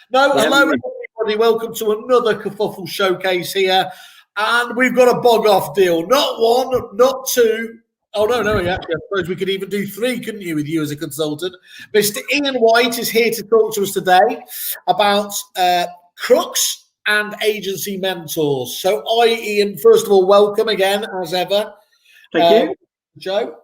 No, hello everybody. Welcome to another Kerfuffle showcase here. And we've got a bog-off deal. Not one, not two. Oh, no, actually, I suppose we could even do three, couldn't you, with you as a consultant? Mr. Iain White is here to talk to us today about crooks and agency mentors. So Iain, first of all, welcome again, as ever. Thank you. Joe.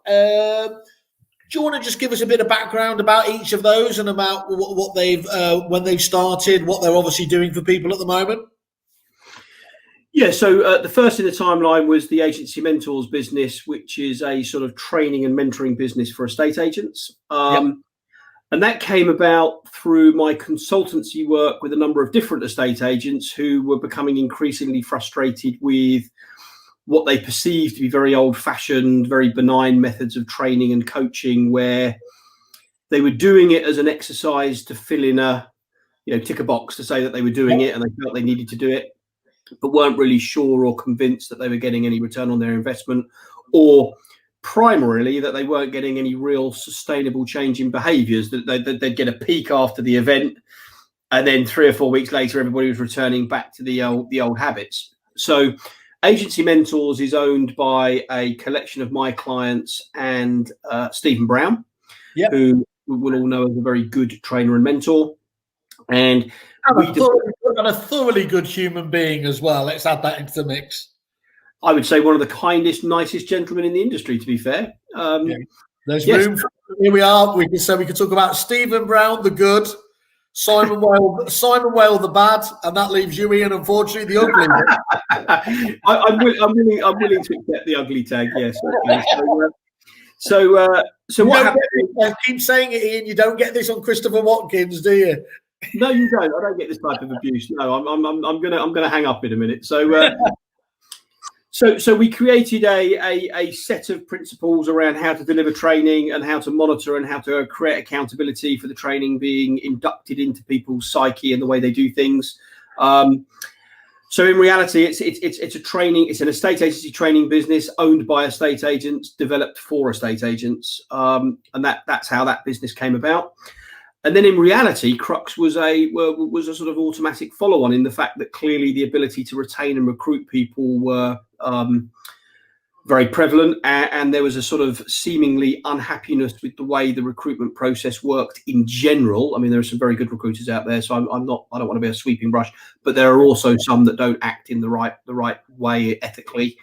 Do you want to just give us a bit of background about each of those and about what they've when they've started, what they're obviously doing for people at the moment? Yeah, so the first in the timeline was the Agency Mentors business, which is a sort of training and mentoring business for estate agents. And that came about through my consultancy work with a number of different estate agents who were becoming increasingly frustrated with what they perceived to be very old-fashioned, very benign methods of training and coaching, where they were doing it as an exercise to fill in a, tick a box to say that they were doing it and they felt they needed to do it, but weren't really sure or convinced that they were getting any return on their investment, or primarily that they weren't getting any real sustainable change in behaviours, that they'd get a peak after the event, and then 3 or 4 weeks later, everybody was returning back to the old habits. So Agency Mentors is owned by a collection of my clients and Stephen Brown, who we will all know as a very good trainer and mentor. And a thoroughly good human being as well. Let's add that into the mix. I would say one of the kindest, nicest gentlemen in the industry, to be fair. There's room for, here we are. We can talk about Stephen Brown, the good, Simon Whale, the bad, and that leaves you, Iain, unfortunately, the ugly. I'm willing to accept the ugly tag. Yes. So what happened? I keep saying it, Iain. You don't get this on Christopher Watkins, do you? No, you don't. I don't get this type of abuse. No, I'm gonna hang up in a minute. So we created a set of principles around how to deliver training and how to monitor and how to create accountability for the training being inducted into people's psyche and the way they do things. So in reality, it's an estate agency training business owned by estate agents, developed for estate agents, and that's how that business came about. And then in reality, Crux was a sort of automatic follow-on in the fact that clearly the ability to retain and recruit people were very prevalent, and there was a sort of seemingly unhappiness with the way the recruitment process worked in general. I mean, there are some very good recruiters out there, so I don't want to be a sweeping brush, but there are also some that don't act in the right way ethically,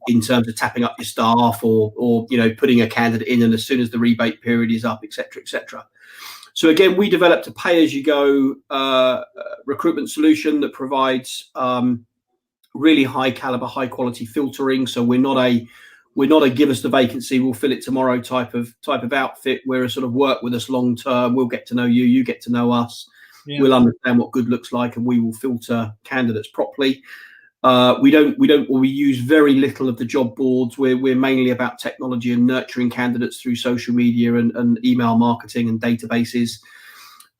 in terms of tapping up your staff or putting a candidate in, and as soon as the rebate period is up, etc., etc. So again, we developed a pay-as-you-go recruitment solution that provides really high caliber, high quality filtering. So we're not a give us the vacancy, we'll fill it tomorrow type of outfit. We're a sort of work with us long term. We'll get to know you, you get to know us. Yeah. We'll understand what good looks like, and we will filter candidates properly. We use very little of the job boards. We're mainly about technology and nurturing candidates through social media and email marketing and databases.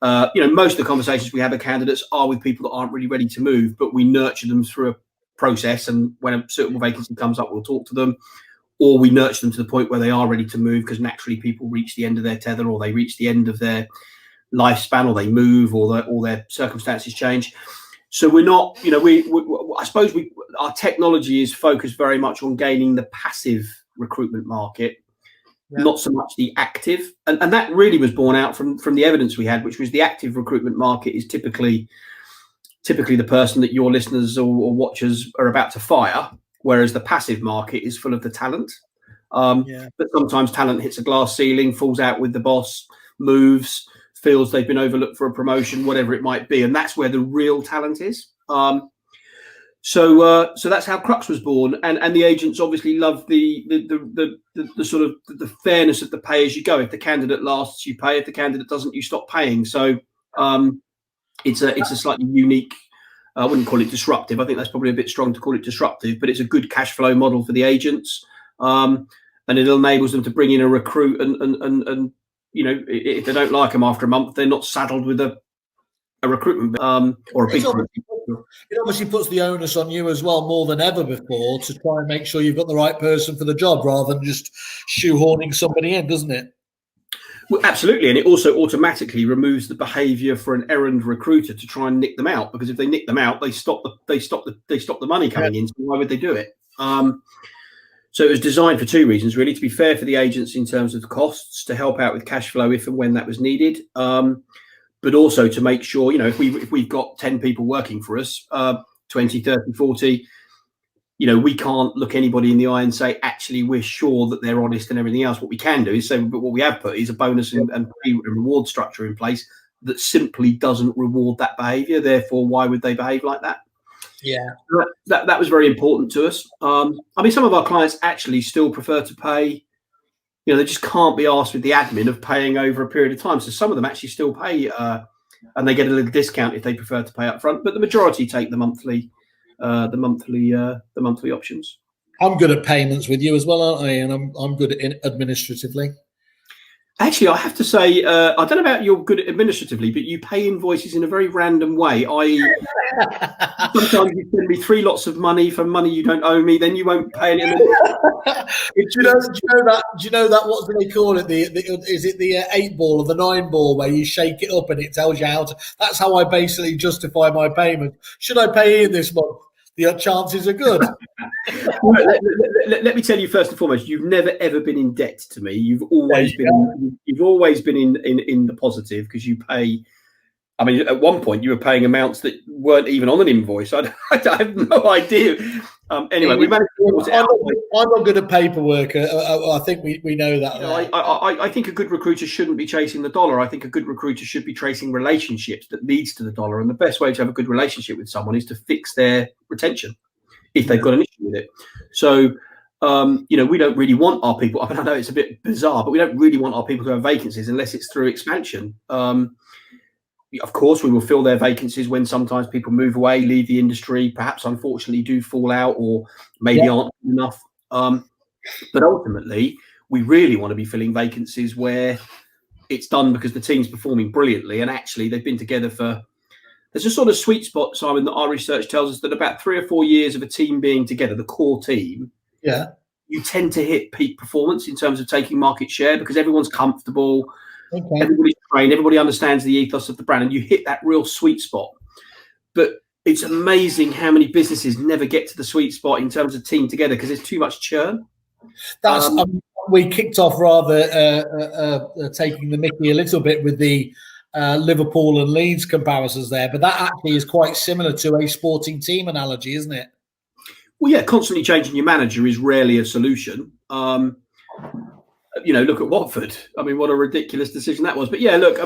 Most of the conversations we have with candidates are with people that aren't really ready to move, but we nurture them through a process, and when a suitable vacancy comes up, we'll talk to them, or we nurture them to the point where they are ready to move, because naturally people reach the end of their tether, or they reach the end of their lifespan, or they move, or their circumstances change. So we're not, I suppose our technology is focused very much on gaining the passive recruitment market, not so much the active. And that really was borne out from the evidence we had, which was the active recruitment market is typically the person that your listeners or watchers are about to fire, whereas the passive market is full of the talent. But sometimes talent hits a glass ceiling, falls out with the boss, moves, feels they've been overlooked for a promotion, whatever it might be, and that's where the real talent is. So that's how Crux was born, and the agents obviously love the sort of the fairness of the pay as you go. If the candidate lasts, you pay. If the candidate doesn't, you stop paying. So it's a slightly unique. I wouldn't call it disruptive. I think that's probably a bit strong to call it disruptive, but it's a good cash flow model for the agents, and it enables them to bring in a recruit and if they don't like them after a month, they're not saddled with a recruitment or a big group. It obviously puts the onus on you as well, more than ever before, to try and make sure you've got the right person for the job rather than just shoehorning somebody in, doesn't it? Well, absolutely, and it also automatically removes the behaviour for an errand recruiter to try and nick them out, because if they nick them out, they stop the money coming in. So why would they do it? So it was designed for two reasons, really: to be fair for the agents in terms of the costs, to help out with cash flow if and when that was needed, but also to make sure, if we've got 10 people working for us, 20, 30, 40. We can't look anybody in the eye and say, actually, we're sure that they're honest and everything else. What we can do is say, but what we have put is a bonus and reward structure in place that simply doesn't reward that behaviour. Therefore, why would they behave like that? Yeah. That was very important to us. Some of our clients actually still prefer to pay, they just can't be asked with the admin of paying over a period of time. So some of them actually still pay and they get a little discount if they prefer to pay up front. But the majority take the monthly options. I'm good at payments with you as well, aren't I? And I'm good at administratively. Actually, I have to say, I don't know about you're good at administratively, but you pay invoices in a very random way. Sometimes you send me 3 lots of money for money you don't owe me, then you won't pay any. Do you know that? What do they call it? Is it the 8 ball or the 9 ball where you shake it up and it tells you how to? That's how I basically justify my payment. Should I pay in this month? The chances are good. Let me tell you first and foremost, you've never ever been in debt to me. You've always been in the positive, because you pay. At one point you were paying amounts that weren't even on an invoice. I have no idea. Anyway, we managed to sort it out. I'm not good at paperwork. I think we know that. I think a good recruiter shouldn't be chasing the dollar. I think a good recruiter should be tracing relationships that leads to the dollar. And the best way to have a good relationship with someone is to fix their retention if they've got an issue with it. So, we don't really want our people. I know it's a bit bizarre, but we don't really want our people to have vacancies unless it's through expansion. Of course, we will fill their vacancies when sometimes people move away, leave the industry, perhaps unfortunately do fall out, or maybe aren't enough. But ultimately, we really want to be filling vacancies where it's done because the team's performing brilliantly, and actually they've been together for. There's a sort of sweet spot, Simon, that our research tells us that about 3 or 4 years of a team being together, the core team, you tend to hit peak performance in terms of taking market share, because everyone's comfortable. Okay. Everybody's trained, everybody understands the ethos of the brand, and you hit that real sweet spot. But it's amazing how many businesses never get to the sweet spot in terms of team together because there's too much churn. We kicked off rather taking the mickey a little bit with the Liverpool and Leeds comparisons there, but that actually is quite similar to a sporting team analogy, isn't it? Well, yeah, constantly changing your manager is rarely a solution. Look at Watford. What a ridiculous decision that was. But yeah, look,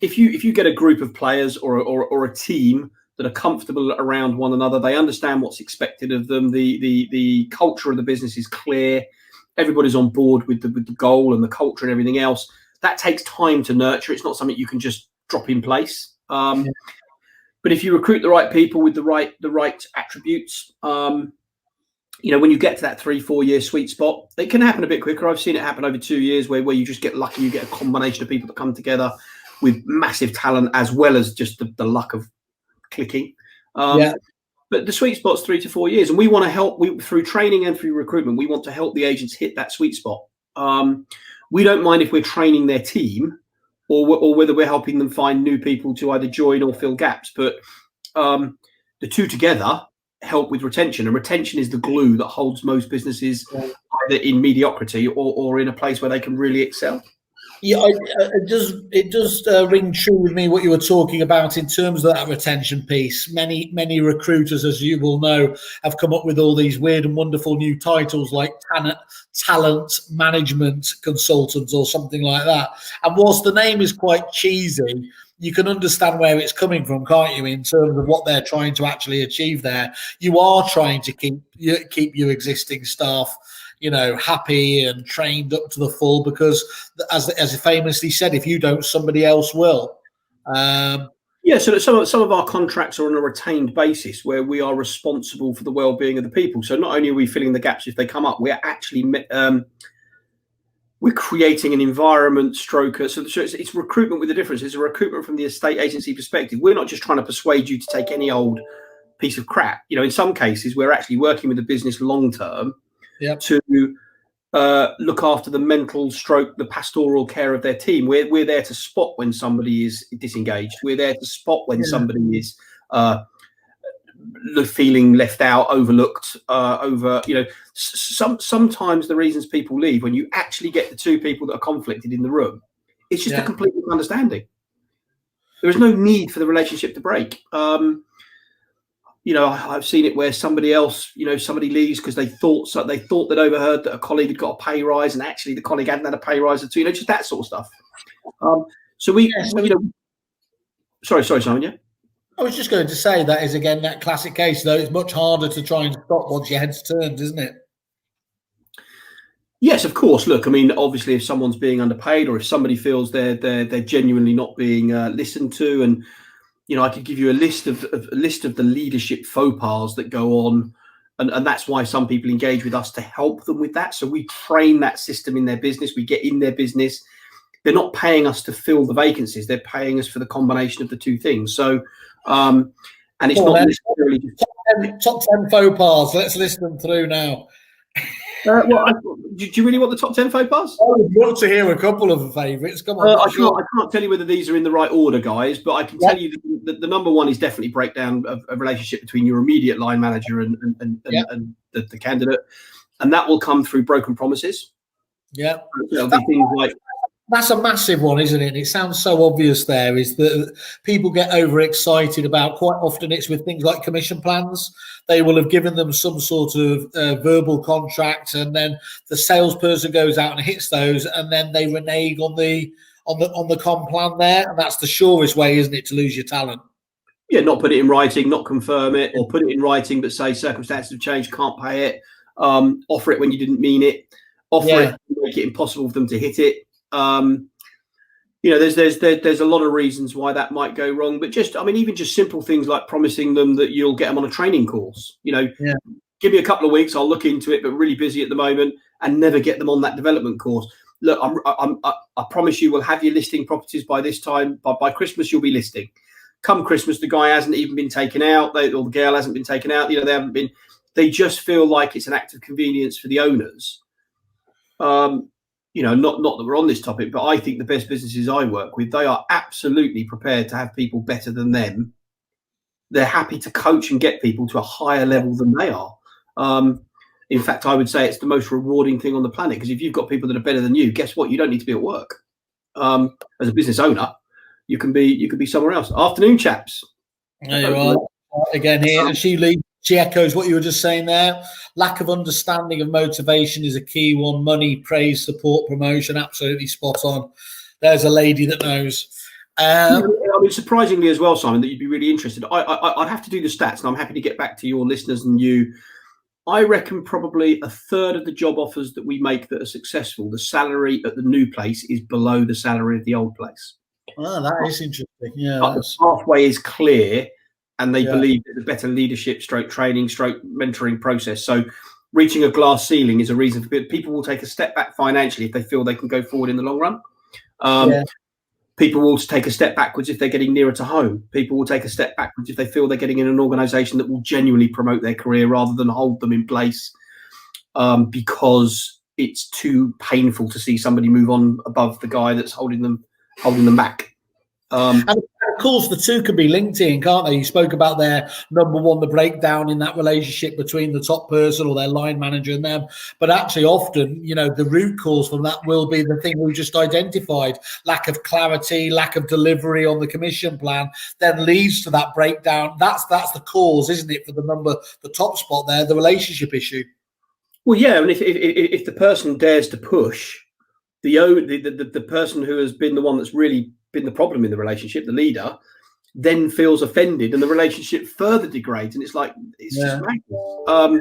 if you get a group of players or a team that are comfortable around one another, they understand what's expected of them. The culture of the business is clear. Everybody's on board with the goal and the culture and everything else. That takes time to nurture. It's not something you can just drop in place. But if you recruit the right people with the right attributes, when you get to that 3-4 year sweet spot, it can happen a bit quicker. I've seen it happen over 2 years where you just get lucky. You get a combination of people that come together with massive talent as well as just the luck of clicking. But the sweet spot's 3 to 4 years, and we want to help through training and through recruitment. We want to help the agents hit that sweet spot. We don't mind if we're training their team or whether we're helping them find new people to either join or fill gaps. But the two together help with retention, and retention is the glue that holds most businesses either in mediocrity or in a place where they can really excel. Yeah, it does ring true with me what you were talking about in terms of that retention piece. Many recruiters, as you will know, have come up with all these weird and wonderful new titles like talent management consultant or something like that. And whilst the name is quite cheesy, you can understand where it's coming from, can't you, in terms of what they're trying to actually achieve there. You are trying to keep your existing staff happy and trained up to the full, because as he famously said, if you don't, somebody else will. So some of our contracts are on a retained basis where we are responsible for the well-being of the people. So not only are we filling the gaps if they come up, we're actually we're creating an environment so it's recruitment with a difference. It's a recruitment from the estate agency perspective. We're not just trying to persuade you to take any old piece of crap. In some cases, we're actually working with the business long term to look after the mental stroke, the pastoral care of their team. We're there to spot when somebody is disengaged. We're there to spot when somebody is feeling left out, overlooked, sometimes the reasons people leave, when you actually get the two people that are conflicted in the room, it's just a complete misunderstanding. There is no need for the relationship to break. I've seen it where somebody leaves because they thought they'd overheard that a colleague had got a pay rise, and actually the colleague hadn't had a pay rise at all. Just that sort of stuff. Sorry, Simon. Yeah. I was just going to say that is again that classic case, though. It's much harder to try and stop once your head's turned, isn't it? Yes, of course. Look, I mean, obviously, if someone's being underpaid, or if somebody feels they're genuinely not being listened to, and I could give you a list of the leadership faux pas that go on, and that's why some people engage with us to help them with that. So we train that system in their business. We get in their business. They're not paying us to fill the vacancies. They're paying us for the combination of the two things. So, and it's not necessarily top 10 faux pas. Let's list them through now. Do you really want the top 10 faux pas? I would love to hear a couple of the favourites. Come on. I can't tell you whether these are in the right order, guys, but I can tell you that the number one is definitely breakdown of a relationship between your immediate line manager and the candidate, and that will come through broken promises. Yeah, things like. That's a massive one, isn't it? It sounds so obvious there, is that people get overexcited about, quite often it's with things like commission plans. They will have given them some sort of verbal contract, and then the salesperson goes out and hits those, and then they renege on the comp plan there. And that's the surest way, isn't it, to lose your talent? Yeah, not put it in writing, not confirm it, or put it in writing but say circumstances have changed, can't pay it, offer it when you didn't mean it, it, make it impossible for them to hit it. There's a lot of reasons why that might go wrong, but even just simple things like promising them that you'll get them on a training course. Give me a couple of weeks, I'll look into it, but really busy at the moment, and never get them on that development course. Look, I promise you, we'll have you listing properties by this time. By Christmas, you'll be listing. Come Christmas, the guy hasn't even been taken out, or the girl hasn't been taken out. They haven't been. They just feel like it's an act of convenience for the owners. Not that we're on this topic, but I think the best businesses I work with, they are absolutely prepared to have people better than them. They're happy to coach and get people to a higher level than they are. In fact, I would say it's the most rewarding thing on the planet, because if you've got people that are better than you, guess what? You don't need to be at work. As a business owner, you can be somewhere else. Afternoon, chaps. There you are. Again here, and she echoes what you were just saying there. Lack of understanding of motivation is a key one. Money, praise, support, promotion. Absolutely spot on. There's a lady that knows. Surprisingly as well, Simon, that you'd be really interested. I'd have to do the stats, and I'm happy to get back to your listeners and you. I reckon probably a third of the job offers that we make that are successful, the salary at the new place is below the salary of the old place. Oh, that is interesting. Yeah, but the pathway is clear, and they believe there's a better leadership, training, mentoring process. So reaching a glass ceiling is a reason for people will take a step back financially if they feel they can go forward in the long run. People will take a step backwards if they're getting nearer to home. People will take a step backwards if they feel they're getting in an organisation that will genuinely promote their career rather than hold them in place because it's too painful to see somebody move on above the guy that's holding them back. And of course, the two can be linked in, can't they? You spoke about their number one, the breakdown in that relationship between the top person or their line manager and them. But actually, often, the root cause from that will be the thing we just identified: lack of clarity, lack of delivery on the commission plan, then leads to that breakdown. That's the cause, isn't it, for the top spot there, the relationship issue. Well, yeah, and if the person dares to push, the person who has been the one that's really been the problem in the relationship, the leader, then feels offended, and the relationship further degrades, and it's just madness. I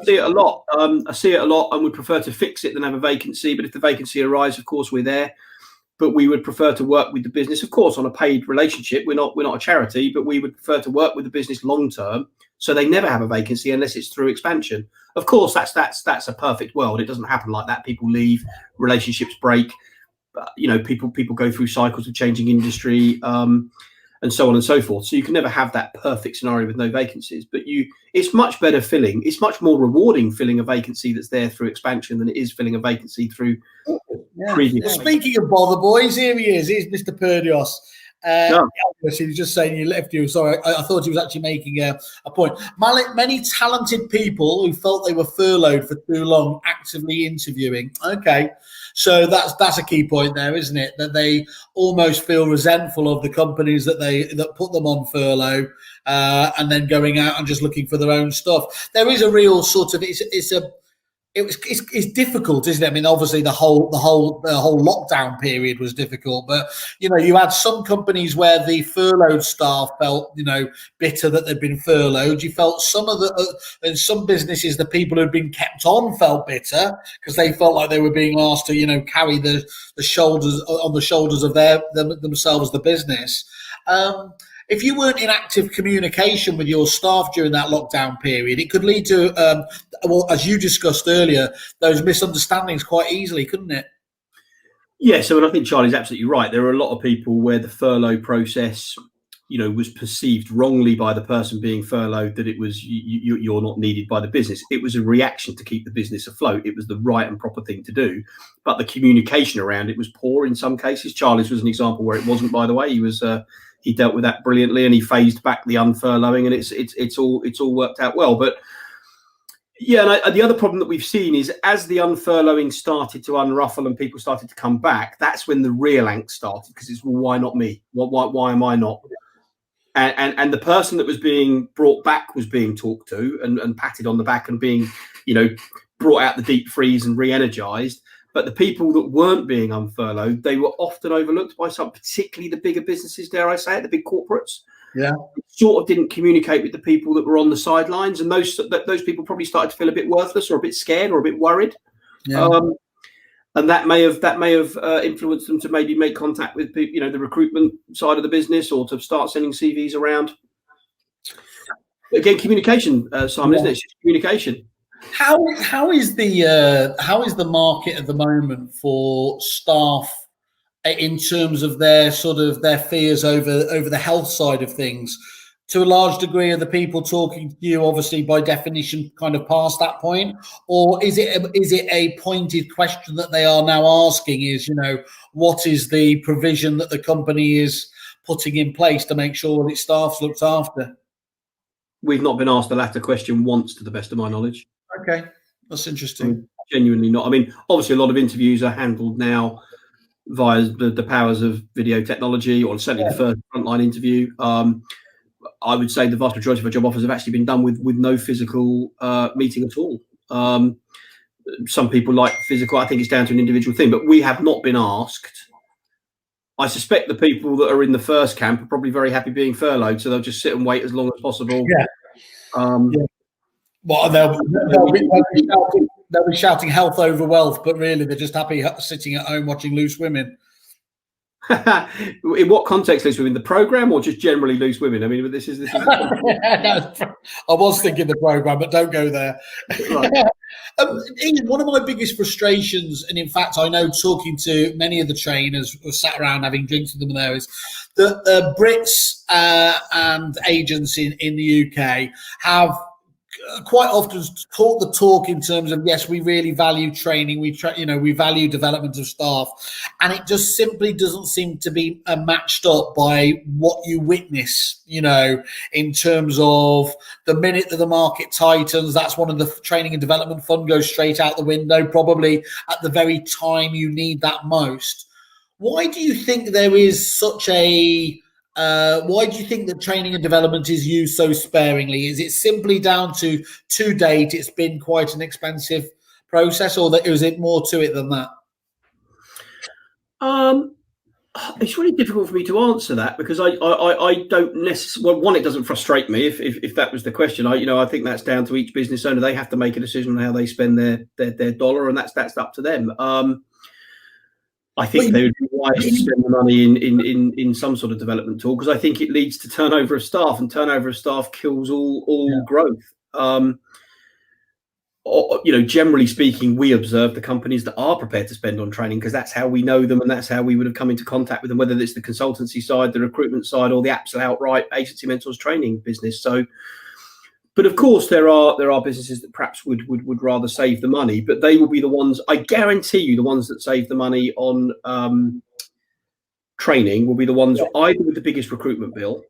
see it a lot. And would prefer to fix it than have a vacancy. But if the vacancy arises, of course we're there. But we would prefer to work with the business, of course, on a paid relationship. We're not a charity, but we would prefer to work with the business long term, so they never have a vacancy unless it's through expansion. Of course, that's a perfect world. It doesn't happen like that. People leave, relationships break. People go through cycles of changing industry, and so on and so forth. So you can never have that perfect scenario with no vacancies, but it's much better filling. It's much more rewarding filling a vacancy that's there through expansion than it is filling a vacancy through previous. Speaking of bother boys, here he is. Here's Mr. Perdios. He was just saying you left you. Sorry, I thought he was actually making a point. Many talented people who felt they were furloughed for too long actively interviewing. Okay, so that's a key point there, isn't it? That they almost feel resentful of the companies that put them on furlough and then going out and just looking for their own stuff. There is a real sort of it's difficult, isn't it? I mean, obviously the whole lockdown period was difficult, but you had some companies where the furloughed staff felt bitter that they'd been furloughed. You felt in some businesses the people who'd been kept on felt bitter because they felt like they were being asked to carry the shoulders of themselves, the business. If you weren't in active communication with your staff during that lockdown period, it could lead to, as you discussed earlier, those misunderstandings quite easily, couldn't it? Yeah, so I think Charlie's absolutely right. There are a lot of people where the furlough process, was perceived wrongly by the person being furloughed, that it was you're not needed by the business. It was a reaction to keep the business afloat. It was the right and proper thing to do, but the communication around it was poor in some cases. Charlie's was an example where it wasn't. By the way, he dealt with that brilliantly, and he phased back the unfurloughing, and it's all worked out well. But yeah, and the other problem that we've seen is as the unfurloughing started to unruffle and people started to come back, that's when the real angst started, because it's, well, why not me? Why am I not? And the person that was being brought back was being talked to and patted on the back and being, brought out the deep freeze and re-energized. But the people that weren't being unfurloughed, they were often overlooked by some, particularly the bigger businesses, dare I say it, the big corporates. Yeah, sort of didn't communicate with the people that were on the sidelines, and those people probably started to feel a bit worthless or a bit scared or a bit worried. Yeah. And that may have influenced them to maybe make contact with people, the recruitment side of the business, or to start sending CVs around. Again, communication, Simon, isn't it? It's just communication. How is the market at the moment for staff in terms of their fears over the health side of things? To a large degree, are the people talking to you obviously by definition kind of past that point, or is it a pointed question that they are now asking? Is what is the provision that the company is putting in place to make sure that its staff's looked after? We've not been asked the latter question once, to the best of my knowledge. Okay, that's interesting. Genuinely not. I mean, obviously, a lot of interviews are handled now via the powers of video technology, or certainly the first frontline interview. I would say the vast majority of our job offers have actually been done with no physical meeting at all. Some people like physical. I think it's down to an individual thing, but we have not been asked. I suspect the people that are in the first camp are probably very happy being furloughed, so they'll just sit and wait as long as possible. Yeah. Well, they'll be shouting health over wealth, but really they're just happy sitting at home watching Loose Women. In what context, Loose Women? The program, or just generally Loose Women? I mean, this is. No, I was thinking the program, but don't go there. Right. Iain, one of my biggest frustrations, and in fact, I know talking to many of the trainers who sat around having drinks with them there, is that Brits and agents in the UK have quite often talk the talk in terms of, yes, we really value training, we value development of staff, and it just simply doesn't seem to be matched up by what you witness, in terms of the minute that the market tightens, that's one of the training and development fund goes straight out the window, probably at the very time you need that most. Why do you think there is such a why do you think that training and development is used so sparingly? Is it simply down to date it's been quite an expensive process, or is it more to it than that? It's really difficult for me to answer that, because I don't necessarily. Well, one, it doesn't frustrate me if that was the question. I think that's down to each business owner. They have to make a decision on how they spend their dollar, and that's up to them. I think they would be wise to spend the money in some sort of development tool, because I think it leads to turnover of staff, and turnover of staff kills all growth. generally speaking, we observe the companies that are prepared to spend on training, because that's how we know them and that's how we would have come into contact with them, whether it's the consultancy side, the recruitment side, or the absolute outright agency mentors training business. So, but of course, there are businesses that perhaps would rather save the money, but they will be the ones, I guarantee you, the ones that save the money on training will be the ones either with the biggest recruitment bill,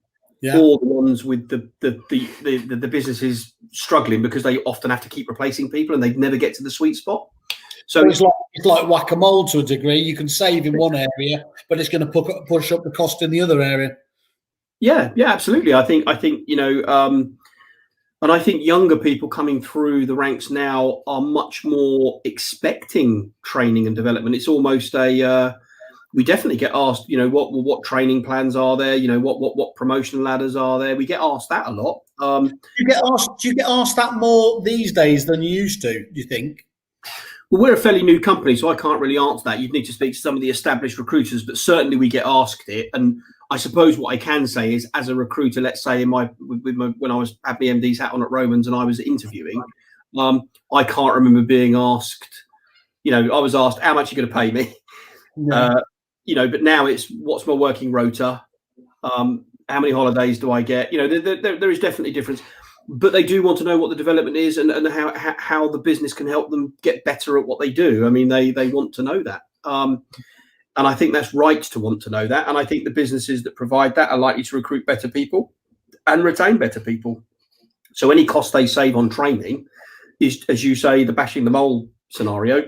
or the ones with the businesses struggling because they often have to keep replacing people and they never get to the sweet spot. So it's like whack-a-mole to a degree. You can save in one area, but it's going to push up the cost in the other area. Yeah, absolutely. I think and I think younger people coming through the ranks now are much more expecting training and development. It's almost we definitely get asked, what training plans are there? What promotion ladders are there? We get asked that a lot. Do you get asked that more these days than you used to? Do you think? Well, we're a fairly new company, so I can't really answer that. You'd need to speak to some of the established recruiters, but certainly we get asked it. And I suppose what I can say is, as a recruiter, let's say when I was had my MD's hat on at Romans and I was interviewing, I can't remember being asked. I was asked, how much are you going to pay me? Yeah. But now it's, what's my working rota? How many holidays do I get? There is definitely a difference, but they do want to know what the development is and how the business can help them get better at what they do. I mean, they want to know that. And I think that's right to want to know that. And I think the businesses that provide that are likely to recruit better people and retain better people. So any cost they save on training is, as you say, the bashing the mole scenario.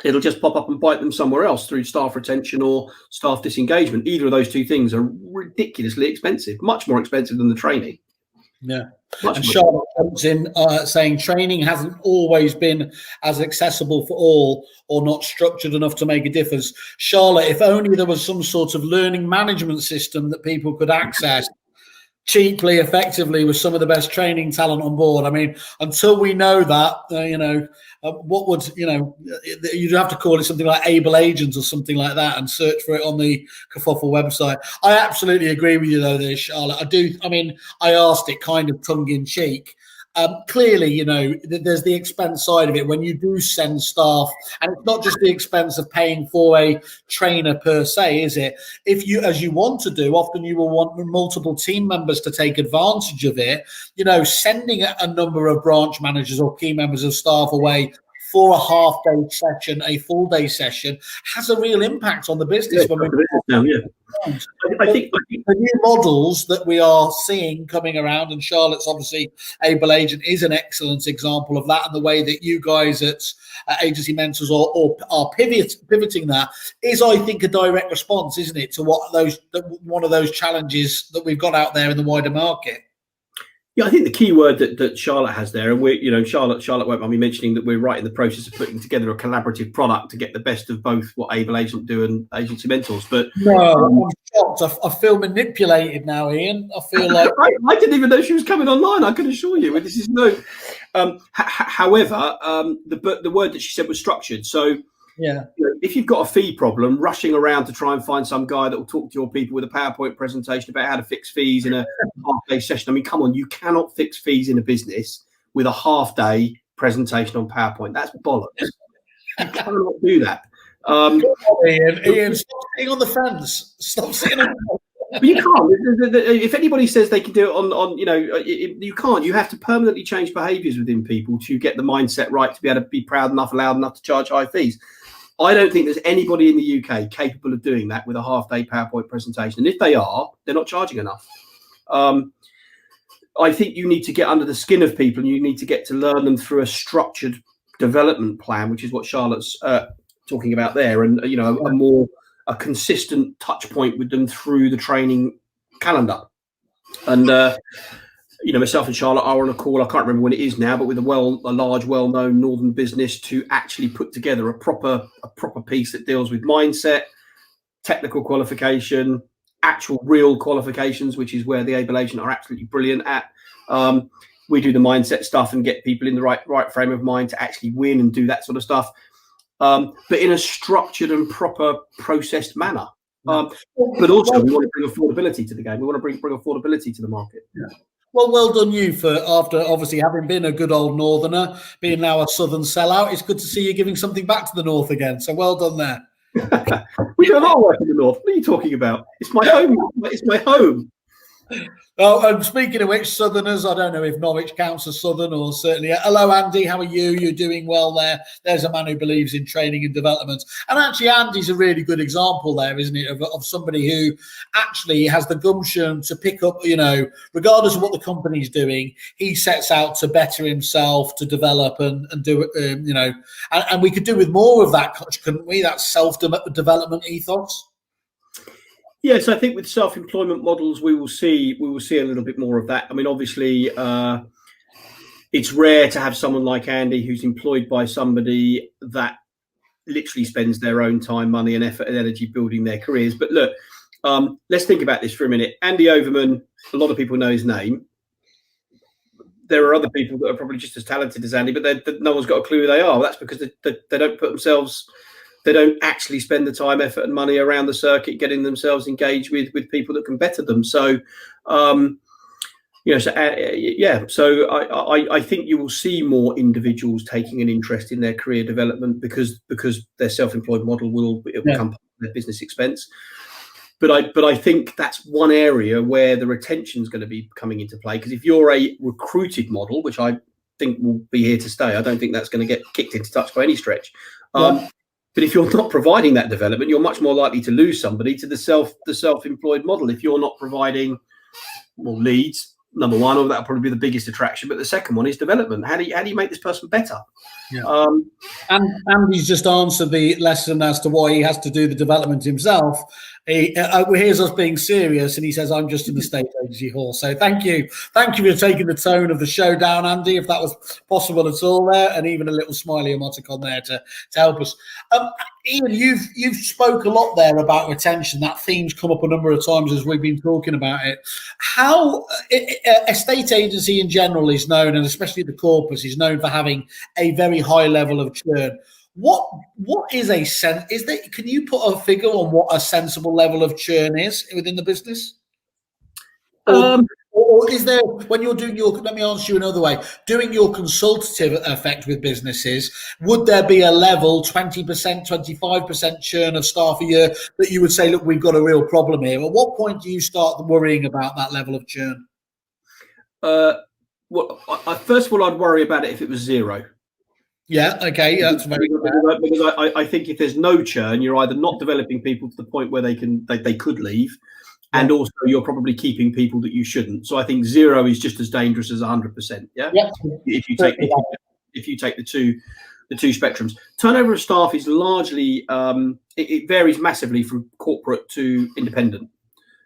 It'll just pop up and bite them somewhere else through staff retention or staff disengagement. Either of those two things are ridiculously expensive, much more expensive than the training. Yeah. And Charlotte comes in saying training hasn't always been as accessible for all or not structured enough to make a difference. Charlotte, if only there was some sort of learning management system that people could access cheaply, effectively, with some of the best training talent on board. I mean, until we know that, what would, you'd have to call it something like Able Agents or something like that and search for it on the Kerfuffle website. I absolutely agree with you, though, there, Charlotte. I asked it kind of tongue in cheek. Clearly, there's the expense side of it when you do send staff, and it's not just the expense of paying for a trainer per se, is it? If you, as you want to do, often you will want multiple team members to take advantage of it. Sending a number of branch managers or key members of staff away for a half-day session, a full-day session, has a real impact on the business. I think the new models that we are seeing coming around, and Charlotte's obviously Able Agent is an excellent example of that, and the way that you guys at Agency Mentors are pivoting that is, I think, a direct response, isn't it, to one of those challenges that we've got out there in the wider market. Yeah, I think the key word that Charlotte has there, and Charlotte won't mind me mentioning that we're right in the process of putting together a collaborative product to get the best of both what Able Agent do and Agency Mentors. But no, I'm shocked. I feel manipulated now, Ian. I feel like I didn't even know she was coming online. I can assure you, this is no. However, the word that she said was structured. So. Yeah. If you've got a fee problem, rushing around to try and find some guy that will talk to your people with a PowerPoint presentation about how to fix fees in a half-day session. I mean, come on, you cannot fix fees in a business with a half-day presentation on PowerPoint. That's bollocks. You cannot do that. Ian, stop sitting on the fence. Stop sitting on the But you can't. If anybody says they can do it on you can't. You have to permanently change behaviours within people to get the mindset right to be able to be proud enough, loud enough to charge high fees. I don't think there's anybody in the UK capable of doing that with a half-day PowerPoint presentation. And if they are, they're not charging enough. I think you need to get under the skin of people, and you need to get to learn them through a structured development plan, which is what Charlotte's talking about there, and a consistent touch point with them through the training calendar. And myself and Charlotte are on a call, I can't remember when it is now, but with a large, well-known northern business to actually put together a proper piece that deals with mindset, technical qualification, actual real qualifications, which is where the Able Agent are absolutely brilliant at. We do the mindset stuff and get people in the right frame of mind to actually win and do that sort of stuff. But in a structured and proper processed manner. But also we want to bring affordability to the game. We want to bring affordability to the market. Yeah. Well done you for after obviously having been a good old northerner, being now a southern sellout. It's good to see you giving something back to the north again. So well done there. We do a lot of work in the north. What are you talking about? It's my home. It's my home. Oh, and speaking of which, Southerners, I don't know if Norwich counts as Southern or certainly. Hello, Andy. How are you? You're doing well there. There's a man who believes in training and development. And actually, Andy's a really good example there, isn't it, of somebody who actually has the gumption to pick up, regardless of what the company's doing, he sets out to better himself, to develop and do it, and we could do with more of that, couldn't we? That self-development ethos. Yes, I think with self-employment models, we will see a little bit more of that. I mean, obviously, it's rare to have someone like Andy who's employed by somebody that literally spends their own time, money, and effort and energy building their careers. But look, let's think about this for a minute. Andy Overman, a lot of people know his name. There are other people that are probably just as talented as Andy, but no one's got a clue who they are. That's because they don't put themselves. They don't actually spend the time, effort, and money around the circuit getting themselves engaged with people that can better them. So, So I think you will see more individuals taking an interest in their career development because their self-employed model will become part of their business expense. But I think that's one area where the retention is going to be coming into play. Because if you're a recruited model, which I think will be here to stay, I don't think that's going to get kicked into touch by any stretch. But if you're not providing that development, you're much more likely to lose somebody to the self-employed model. If you're not providing leads, number one, or that'll probably be the biggest attraction. But the second one is development. How do you make this person better? Yeah. And Andy's just answered the lesson as to why he has to do the development himself. He hears us being serious, and he says, "I'm just in the state agency hall." So thank you for taking the tone of the show down, Andy, if that was possible at all there, and even a little smiley emoticon there to help us. Iain, you've spoke a lot there about retention. That theme's come up a number of times as we've been talking about it. How a state agency in general is known, and especially the corpus is known for having a very high level of churn. What is can you put a figure on what a sensible level of churn is within the business? Or is there, when you're doing let me answer you another way, doing your consultative effect with businesses, would there be a level 20%, 25% churn of staff a year that you would say, look, we've got a real problem here? At what point do you start worrying about that level of churn? First of all, I'd worry about it if it was zero. Yeah, okay, that's very good. Because I think if there's no churn, you're either not developing people to the point where they could leave, and also you're probably keeping people that you shouldn't. So I think zero is just as dangerous as 100%. Yeah. If you take the two spectrums, turnover of staff is largely it varies massively from corporate to independent.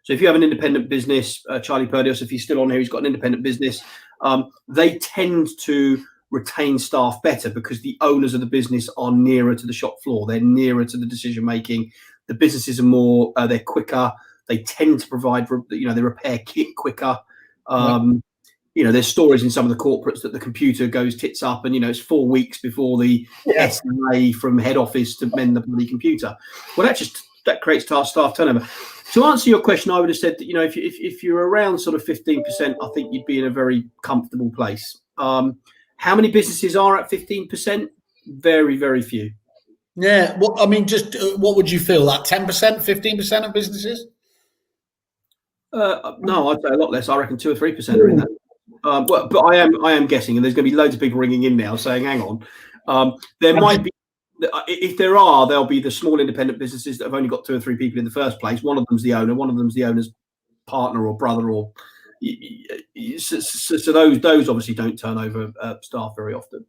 So if you have an independent business, Charlie Perdios, if he's still on here, he's got an independent business. They tend to retain staff better because the owners of the business are nearer to the shop floor. They're nearer to the decision making. The businesses are more, they're quicker. They tend to provide, they repair kit quicker. There's stories in some of the corporates that the computer goes tits up and, it's 4 weeks before the SLA from head office to mend the bloody computer. Well, that creates staff turnover. To answer your question, I would have said that, if you're around sort of 15%, I think you'd be in a very comfortable place. How many businesses are at 15%? Very, very few. Yeah. Well, I mean, just what would you feel? That 10%, 15% of businesses? No, I'd say a lot less. I reckon 2 or 3% are in that. But I am guessing, and there's going to be loads of people ringing in now saying, "Hang on." There might be, if there'll be the small independent businesses that have only got 2 or 3 people in the first place. One of them's the owner. One of them's the owner's partner or brother or. So those obviously don't turn over staff very often.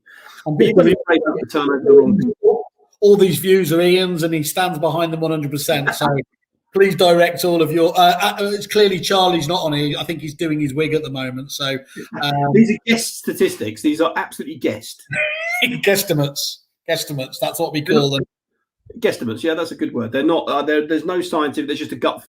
All these views are Ian's, and he stands behind them 100%. So please direct all of your. It's clearly Charlie's not on here. I think he's doing his wig at the moment. So these are guest statistics. These are absolutely guessed. Guesstimates. That's what we call them. Guesstimates, yeah, that's a good word. They're not. There's no scientific. There's just a gut